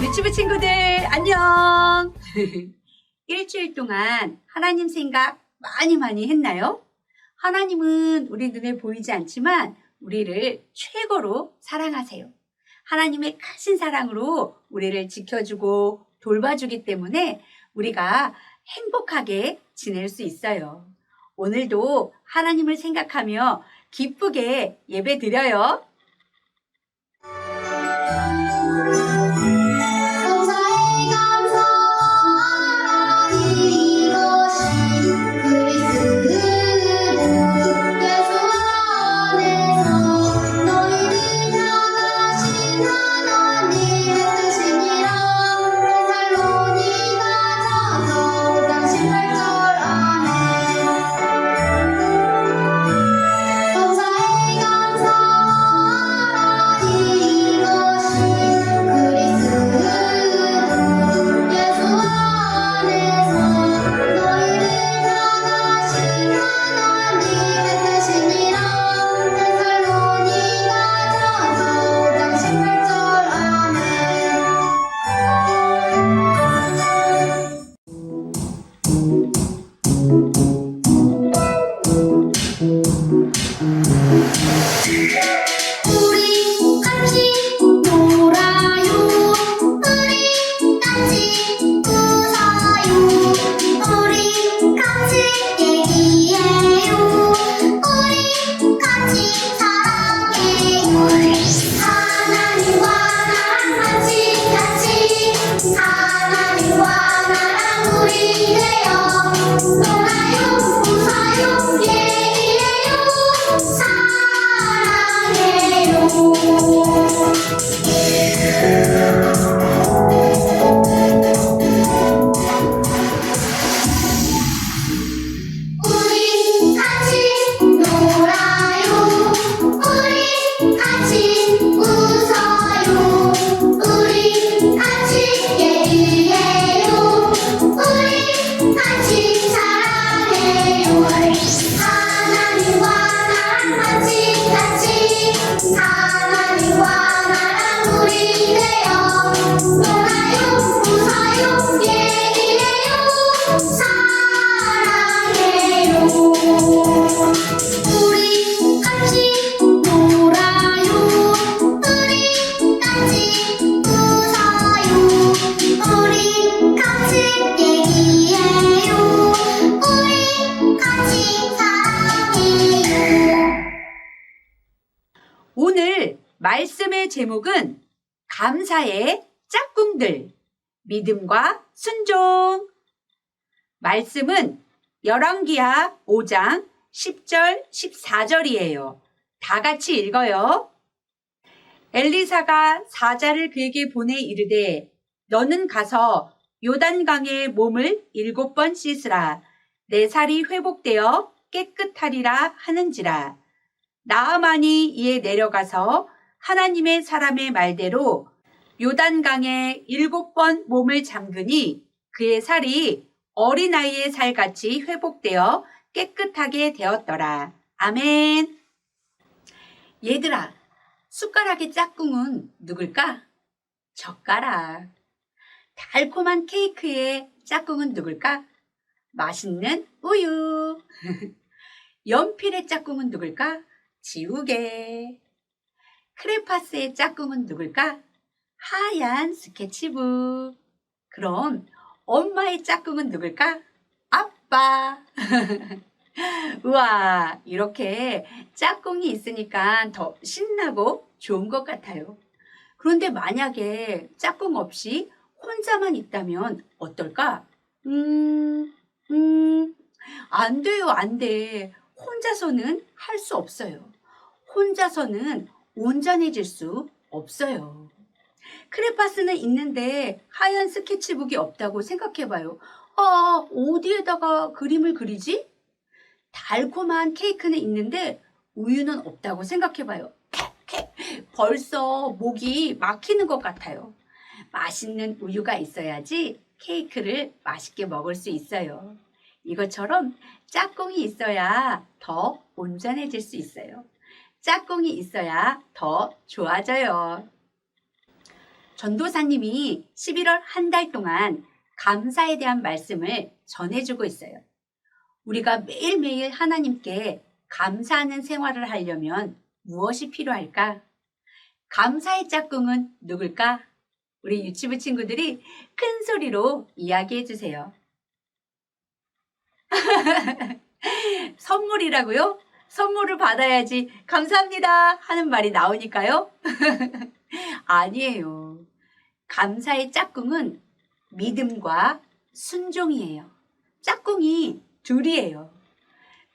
유치부 친구들 안녕. 일주일 동안 하나님 생각 많이 했나요? 하나님은 우리 눈에 보이지 않지만 우리를 최고로 사랑하세요. 하나님의 크신 사랑으로 우리를 지켜주고 돌봐주기 때문에 우리가 행복하게 지낼 수 있어요. 오늘도 하나님을 생각하며 기쁘게 예배 드려요. 오늘 말씀의 제목은 감사의 짝꿍들, 믿음과 순종. 말씀은 열왕기하 5장 10절 14절이에요. 다 같이 읽어요. 엘리사가 사자를 그에게 보내 이르되 너는 가서 요단강에 몸을 7번 씻으라. 내 살이 회복되어 깨끗하리라 하는지라. 나아만이 이에 내려가서 하나님의 사람의 말대로 요단강에 7번 몸을 잠그니 그의 살이 어린아이의 살같이 회복되어 깨끗하게 되었더라. 아멘. 얘들아, 숟가락의 짝꿍은 누굴까? 젓가락. 달콤한 케이크의 짝꿍은 누굴까? 맛있는 우유. 연필의 짝꿍은 누굴까? 지우개. 크레파스의 짝꿍은 누굴까? 하얀 스케치북. 그럼 엄마의 짝꿍은 누굴까? 아빠. 우와, 이렇게 짝꿍이 있으니까 더 신나고 좋은 것 같아요. 그런데 만약에 짝꿍 없이 혼자만 있다면 어떨까? 안 돼요, 안 돼. 혼자서는 할 수 없어요. 혼자서는 온전해질 수 없어요. 크레파스는 있는데 하얀 스케치북이 없다고 생각해봐요. 어디에다가 그림을 그리지? 달콤한 케이크는 있는데 우유는 없다고 생각해봐요. 벌써 목이 막히는 것 같아요. 맛있는 우유가 있어야지 케이크를 맛있게 먹을 수 있어요. 이것처럼 짝꿍이 있어야 더 온전해질 수 있어요. 짝꿍이 있어야 더 좋아져요. 전도사님이 11월 한 달 동안 감사에 대한 말씀을 전해주고 있어요. 우리가 매일매일 하나님께 감사하는 생활을 하려면 무엇이 필요할까? 감사의 짝꿍은 누굴까? 우리 유치부 친구들이 큰 소리로 이야기해 주세요. 선물이라고요? 선물을 받아야지 감사합니다 하는 말이 나오니까요. 아니에요. 감사의 짝꿍은 믿음과 순종이에요. 짝꿍이 둘이에요.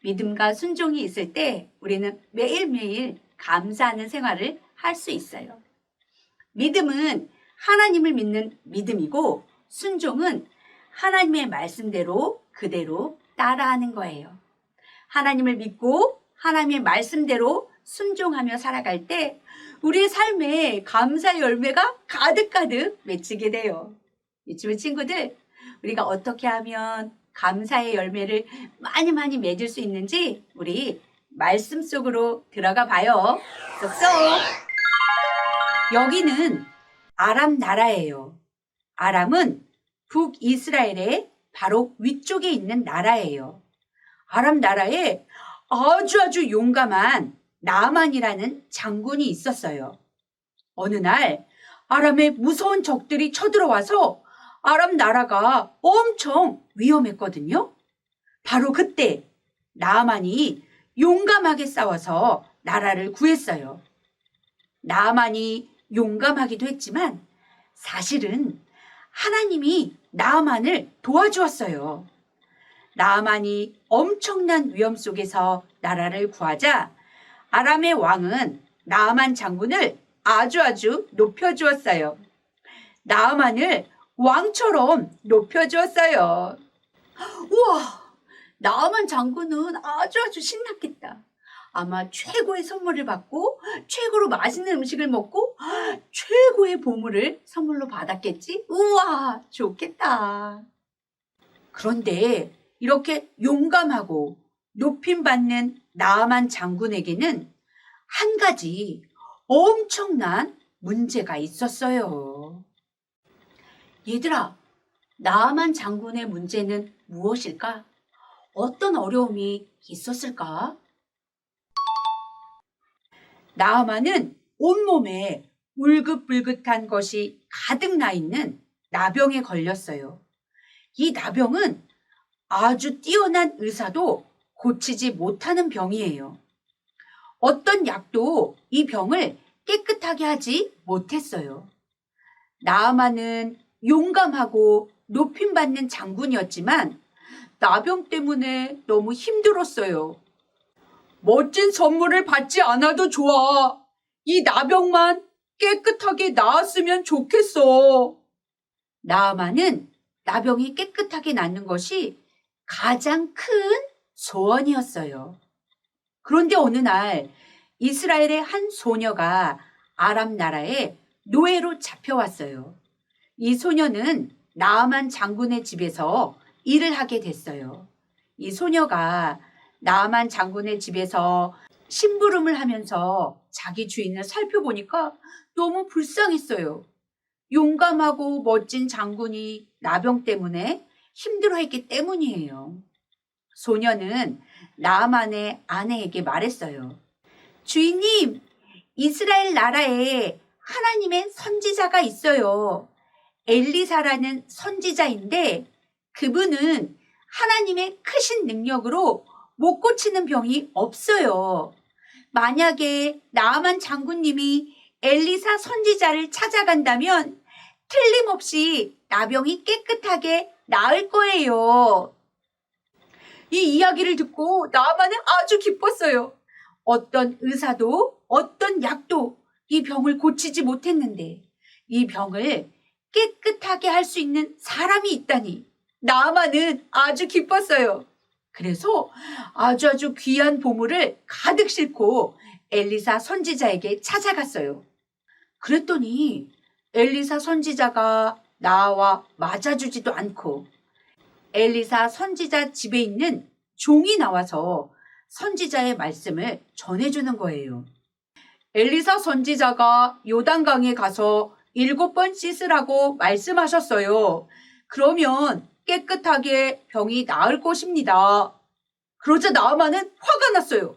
믿음과 순종이 있을 때 우리는 매일매일 감사하는 생활을 할 수 있어요. 믿음은 하나님을 믿는 믿음이고 순종은 하나님의 말씀대로 그대로 따라하는 거예요. 하나님을 믿고 하나님의 말씀대로 순종하며 살아갈 때 우리의 삶에 감사 열매가 가득가득 맺히게 돼요. 유치부 친구들, 우리가 어떻게 하면 감사의 열매를 많이 맺을 수 있는지 우리 말씀 속으로 들어가 봐요. 쏙쏙. 여기는 아람 나라예요. 아람은 북이스라엘의 바로 위쪽에 있는 나라예요. 아람 나라에 아주 용감한 나아만이라는 장군이 있었어요. 어느 날 아람의 무서운 적들이 쳐들어와서 아람 나라가 엄청 위험했거든요. 바로 그때 나아만이 용감하게 싸워서 나라를 구했어요. 나아만이 용감하기도 했지만 사실은 하나님이 나아만을 도와주었어요. 나아만이 엄청난 위험 속에서 나라를 구하자 아람의 왕은 나아만 장군을 아주 높여주었어요. 나아만을 왕처럼 높여주었어요. 우와! 나아만 장군은 아주 신났겠다. 아마 최고의 선물을 받고 최고로 맛있는 음식을 먹고 최고의 보물을 선물로 받았겠지? 우와! 좋겠다. 그런데 이렇게 용감하고 높임받는 나아만 장군에게는 한 가지 엄청난 문제가 있었어요. 얘들아, 나아만 장군의 문제는 무엇일까? 어떤 어려움이 있었을까? 나아만은 온몸에 울긋불긋한 것이 가득 나 있는 나병에 걸렸어요. 이 나병은 아주 뛰어난 의사도 고치지 못하는 병이에요. 어떤 약도 이 병을 깨끗하게 하지 못했어요. 나아만은 용감하고 높임받는 장군이었지만 나병 때문에 너무 힘들었어요. 멋진 선물을 받지 않아도 좋아. 이 나병만 깨끗하게 나았으면 좋겠어. 나아만은 나병이 깨끗하게 낫는 것이 가장 큰 소원이었어요. 그런데 어느 날 이스라엘의 한 소녀가 아람 나라에 노예로 잡혀왔어요. 이 소녀는 나아만 장군의 집에서 일을 하게 됐어요. 이 소녀가 나아만 장군의 집에서 심부름을 하면서 자기 주인을 살펴보니까 너무 불쌍했어요. 용감하고 멋진 장군이 나병 때문에 힘들어했기 때문이에요. 소녀는 나아만의 아내에게 말했어요. 주인님, 이스라엘 나라에 하나님의 선지자가 있어요. 엘리사라는 선지자인데 그분은 하나님의 크신 능력으로 못 고치는 병이 없어요. 만약에 나아만 장군님이 엘리사 선지자를 찾아간다면 틀림없이 나병이 깨끗하게 나을 거예요. 이 이야기를 듣고 나아만은 아주 기뻤어요. 어떤 의사도 어떤 약도 이 병을 고치지 못했는데 이 병을 깨끗하게 할 수 있는 사람이 있다니 나아만은 아주 기뻤어요. 그래서 아주 귀한 보물을 가득 싣고 엘리사 선지자에게 찾아갔어요. 그랬더니 엘리사 선지자가 나와 맞아주지도 않고 엘리사 선지자 집에 있는 종이 나와서 선지자의 말씀을 전해주는 거예요. 엘리사 선지자가 요단강에 가서 7번 씻으라고 말씀하셨어요. 그러면 깨끗하게 병이 나을 것입니다. 그러자 나아만은 화가 났어요.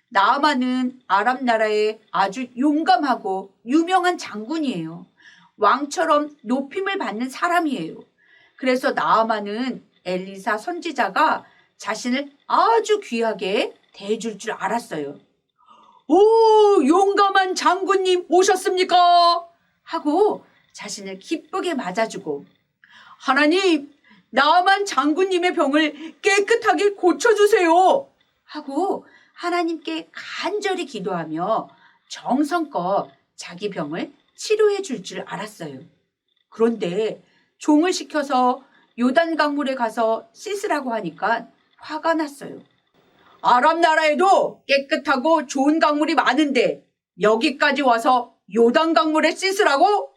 나아만은 아람 나라의 아주 용감하고 유명한 장군이에요. 왕처럼 높임을 받는 사람이에요. 그래서 나아만은 엘리사 선지자가 자신을 아주 귀하게 대해줄 줄 알았어요. 오, 용감한 장군님 오셨습니까? 하고 자신을 기쁘게 맞아주고, 하나님, 나아만 장군님의 병을 깨끗하게 고쳐주세요. 하고 하나님께 간절히 기도하며 정성껏 자기 병을 치료해 줄 줄 알았어요. 그런데 종을 시켜서 요단 강물에 가서 씻으라고 하니까 화가 났어요. 아람 나라에도 깨끗하고 좋은 강물이 많은데 여기까지 와서 요단 강물에 씻으라고?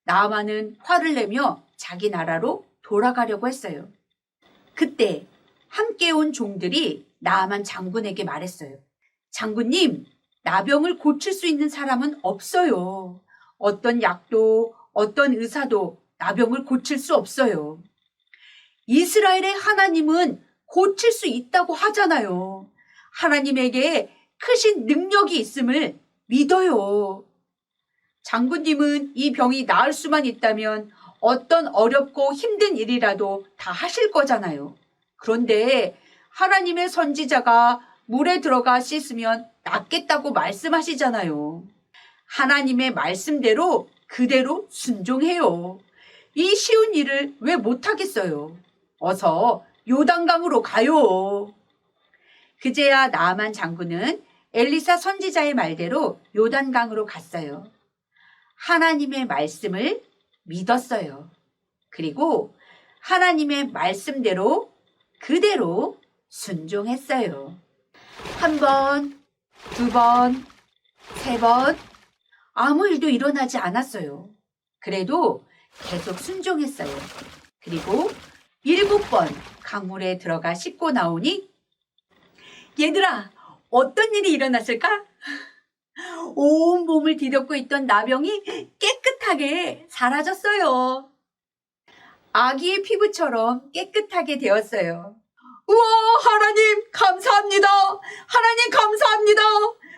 나아만은 화를 내며 자기 나라로 돌아가려고 했어요. 그때 함께 온 종들이 나아만 장군에게 말했어요. 장군님, 나병을 고칠 수 있는 사람은 없어요. 어떤 약도 어떤 의사도 나병을 고칠 수 없어요. 이스라엘의 하나님은 고칠 수 있다고 하잖아요. 하나님에게 크신 능력이 있음을 믿어요. 장군님은 이 병이 나을 수만 있다면 어떤 어렵고 힘든 일이라도 다 하실 거잖아요. 그런데 하나님의 선지자가 물에 들어가 씻으면 낫겠다고 말씀하시잖아요. 하나님의 말씀대로 그대로 순종해요. 이 쉬운 일을 왜 못하겠어요? 어서 요단강으로 가요. 그제야 나아만 장군은 엘리사 선지자의 말대로 요단강으로 갔어요. 하나님의 말씀을 믿었어요. 그리고 하나님의 말씀대로 그대로 순종했어요. 1번, 2번, 3번, 아무 일도 일어나지 않았어요. 그래도 계속 순종했어요. 그리고 7번 강물에 들어가 씻고 나오니, 얘들아, 어떤 일이 일어났을까? 온 몸을 뒤덮고 있던 나병이 깨끗하게 사라졌어요. 아기의 피부처럼 깨끗하게 되었어요. 우와, 하나님 감사합니다. 하나님 감사합니다.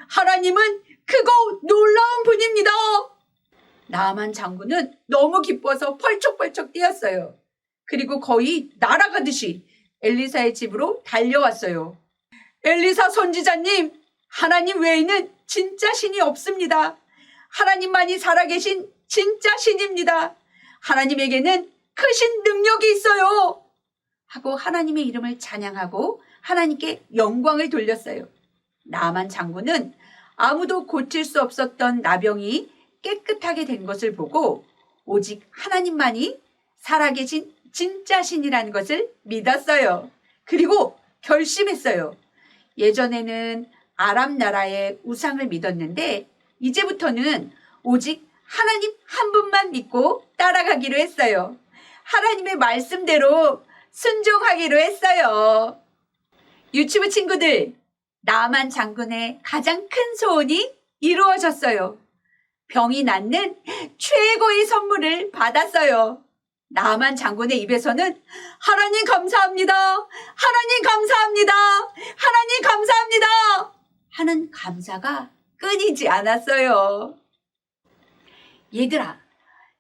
하나님은 크고 놀라운 분입니다. 나아만 장군은 너무 기뻐서 펄쩍펄쩍 뛰었어요. 그리고 거의 날아가듯이 엘리사의 집으로 달려왔어요. 엘리사 선지자님, 하나님 외에는 진짜 신이 없습니다. 하나님만이 살아계신 진짜 신입니다. 하나님에게는 크신 능력이 있어요. 하고 하나님의 이름을 찬양하고 하나님께 영광을 돌렸어요. 나아만 장군은 아무도 고칠 수 없었던 나병이 깨끗하게 된 것을 보고 오직 하나님만이 살아계신 진짜 신이라는 것을 믿었어요. 그리고 결심했어요. 예전에는 아람 나라의 우상을 믿었는데 이제부터는 오직 하나님 한 분만 믿고 따라가기로 했어요. 하나님의 말씀대로 순종하기로 했어요. 유치부 친구들, 나아만 장군의 가장 큰 소원이 이루어졌어요. 병이 낫는 최고의 선물을 받았어요. 나아만 장군의 입에서는 하나님 감사합니다. 하나님 감사합니다. 하나님 감사합니다. 하는 감사가 끊이지 않았어요. 얘들아,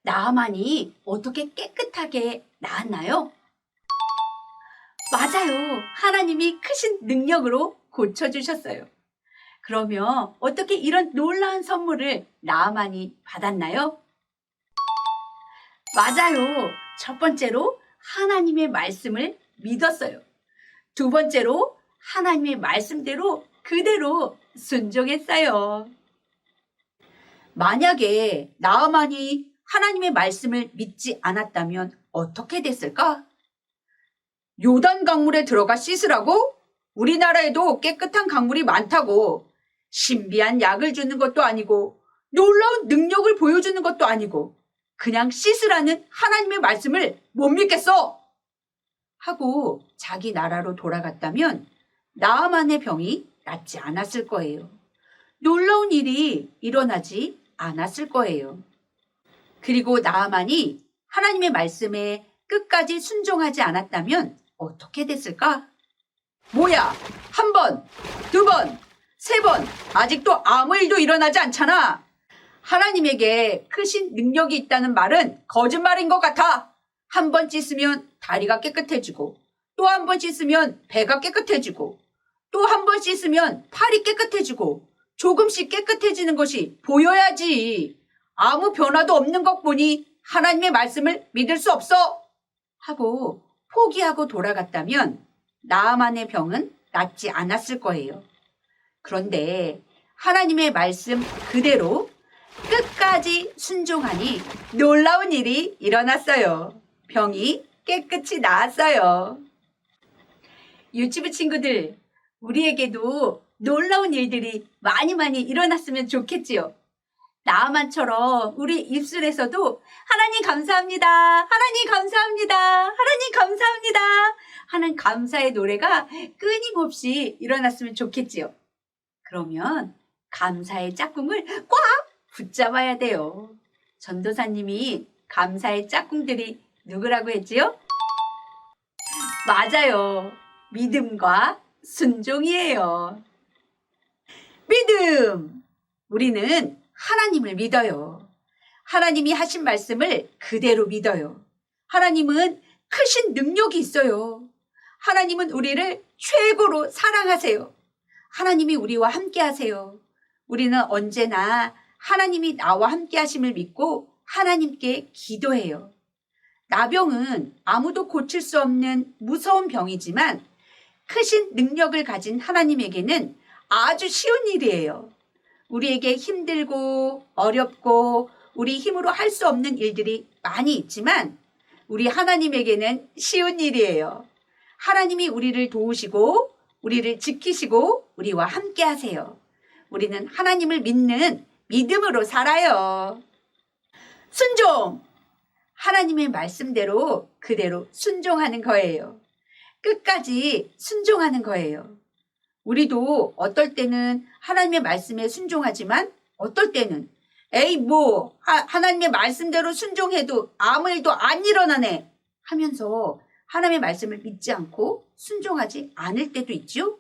나아만이 어떻게 깨끗하게 나았나요? 맞아요. 하나님이 크신 능력으로 고쳐주셨어요. 그러면 어떻게 이런 놀라운 선물을 나아만이 받았나요? 맞아요. 첫 번째로 하나님의 말씀을 믿었어요. 두 번째로 하나님의 말씀대로 그대로 순종했어요. 만약에 나아만이 하나님의 말씀을 믿지 않았다면 어떻게 됐을까? 요단 강물에 들어가 씻으라고? 우리나라에도 깨끗한 강물이 많다고. 신비한 약을 주는 것도 아니고 놀라운 능력을 보여주는 것도 아니고 그냥 씻으라는 하나님의 말씀을 못 믿겠어! 하고 자기 나라로 돌아갔다면 나아만의 병이 낫지 않았을 거예요. 놀라운 일이 일어나지 않았을 거예요. 그리고 나아만이 하나님의 말씀에 끝까지 순종하지 않았다면 어떻게 됐을까? 뭐야? 한 번, 두 번, 세 번, 아직도 아무 일도 일어나지 않잖아. 하나님에게 크신 능력이 있다는 말은 거짓말인 것 같아. 한 번 씻으면 다리가 깨끗해지고, 또 한 번 씻으면 배가 깨끗해지고, 또 한 번 씻으면 팔이 깨끗해지고, 조금씩 깨끗해지는 것이 보여야지. 아무 변화도 없는 것 보니 하나님의 말씀을 믿을 수 없어. 하고 포기하고 돌아갔다면 나아만의 병은 낫지 않았을 거예요. 그런데 하나님의 말씀 그대로 끝까지 순종하니 놀라운 일이 일어났어요. 병이 깨끗이 나았어요. 유치부 친구들, 우리에게도 놀라운 일들이 많이 일어났으면 좋겠지요. 나아만처럼 우리 입술에서도 하나님 감사합니다, 하나님 감사합니다, 하나님 감사합니다 하는 감사의 노래가 끊임없이 일어났으면 좋겠지요. 그러면 감사의 짝꿍을 꽉 붙잡아야 돼요. 전도사님이 감사의 짝꿍들이 누구라고 했지요? 맞아요. 믿음과 순종이에요. 믿음! 우리는 하나님을 믿어요. 하나님이 하신 말씀을 그대로 믿어요. 하나님은 크신 능력이 있어요. 하나님은 우리를 최고로 사랑하세요. 하나님이 우리와 함께 하세요. 우리는 언제나 하나님이 나와 함께 하심을 믿고 하나님께 기도해요. 나병은 아무도 고칠 수 없는 무서운 병이지만 크신 능력을 가진 하나님에게는 아주 쉬운 일이에요. 우리에게 힘들고 어렵고 우리 힘으로 할 수 없는 일들이 많이 있지만 우리 하나님에게는 쉬운 일이에요. 하나님이 우리를 도우시고 우리를 지키시고 우리와 함께 하세요. 우리는 하나님을 믿는 믿음으로 살아요. 순종! 하나님의 말씀대로 그대로 순종하는 거예요. 끝까지 순종하는 거예요. 우리도 어떨 때는 하나님의 말씀에 순종하지만 어떨 때는 하나님의 말씀대로 순종해도 아무 일도 안 일어나네 하면서 하나님의 말씀을 믿지 않고 순종하지 않을 때도 있죠.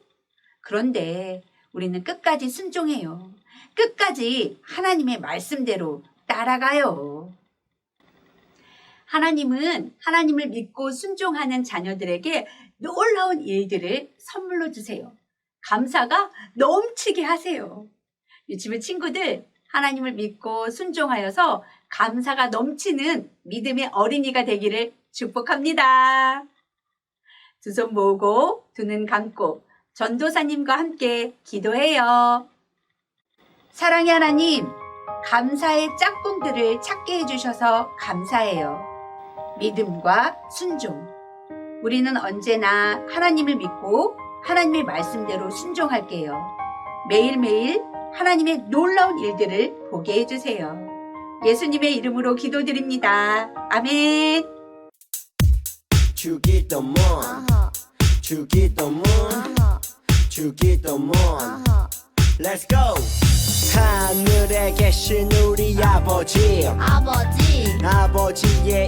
그런데 우리는 끝까지 순종해요. 끝까지 하나님의 말씀대로 따라가요. 하나님은 하나님을 믿고 순종하는 자녀들에게 놀라운 일들을 선물로 주세요. 감사가 넘치게 하세요. 유치부 친구들, 하나님을 믿고 순종하여서 감사가 넘치는 믿음의 어린이가 되기를 축복합니다. 두 손 모으고 두 눈 감고 전도사님과 함께 기도해요. 사랑의 하나님, 감사의 짝꿍들을 찾게 해주셔서 감사해요. 믿음과 순종. 우리는 언제나 하나님을 믿고 하나님의 말씀대로 순종할게요. 매일매일 하나님의 놀라운 일들을 보게 해주세요. 예수님의 이름으로 기도드립니다. 아멘. 주기도문 주기도문 주기도문 Let's go. 하늘에 계신 우리 아버지의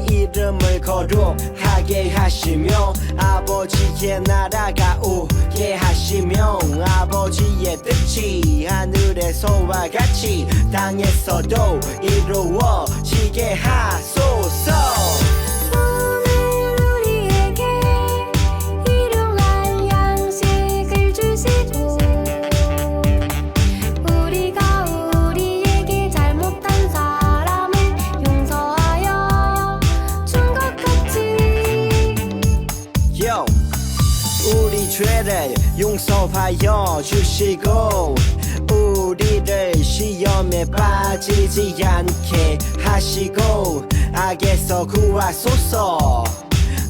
이름을 거룩하게 하시며 아버지의 나라가 오게 하시며 아버지의 뜻이 하늘에서와 같이 땅에서도 이루어지게 하소서. 우리 죄를 용서하여 주시고 우리를 시험에 빠지지 않게 하시고 악에서 구하소서.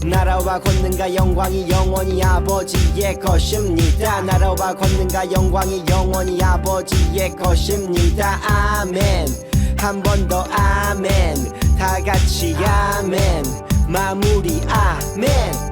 나라와 권능과 영광이 영원히 아버지의 것입니다. 나라와 권능과 영광이 영원히 아버지의 것입니다. 아멘. 한 번 더 아멘. 다 같이 아멘. 마무리 아멘.